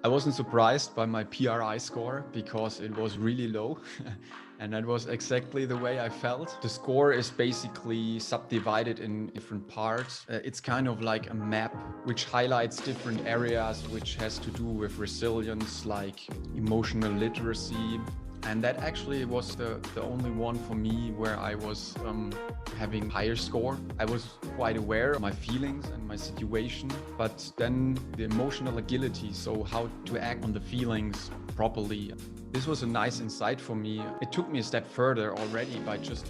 I wasn't surprised by my PRI score because it was really low. And that was exactly the way I felt. The score is basically subdivided in different parts. It's kind of like a map which highlights different areas which has to do with resilience, like emotional literacy. And that actually was the only one for me where I was having higher score. I was quite aware of my feelings and my situation, but then the emotional agility, so how to act on the feelings properly. This was a nice insight for me. It took me a step further already by just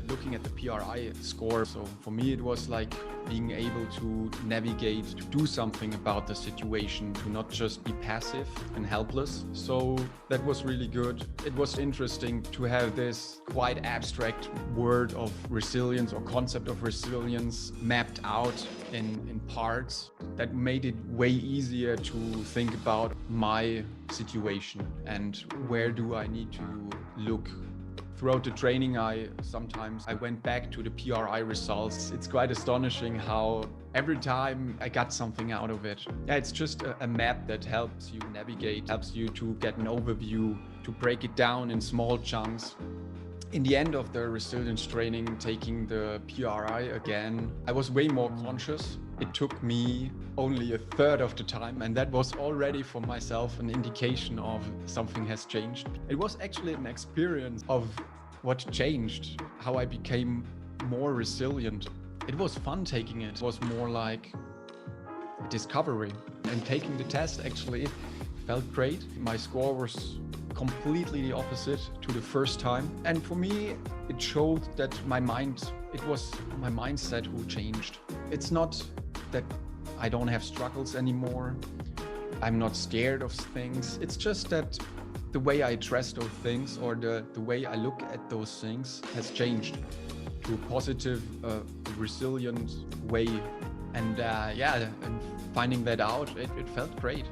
looking at the PRI score. So for me, it was like being able to navigate, to do something about the situation, to not just be passive and helpless. So that was really good. It was interesting to have this quite abstract word of resilience or concept of resilience mapped out in parts that made it way easier to think about my situation and where do I need to look. Throughout the training, I went back to the PRI results. It's quite astonishing how every time I got something out of it. Yeah, it's just a map that helps you navigate, helps you to get an overview, to break it down in small chunks. In the end of the resilience training, taking the PRI again, I was way more conscious. It took me only a third of the time, and that was already for myself an indication of something has changed. It was actually an experience of what changed, how I became more resilient. It was fun taking it. It was more like a discovery. And taking the test actually felt great. My score was completely the opposite to the first time. And for me, it showed that it was my mindset who changed. It's not that I don't have struggles anymore. I'm not scared of things. It's just that the way I address those things or the way I look at those things has changed to a positive, resilient way. And and finding that out, it felt great.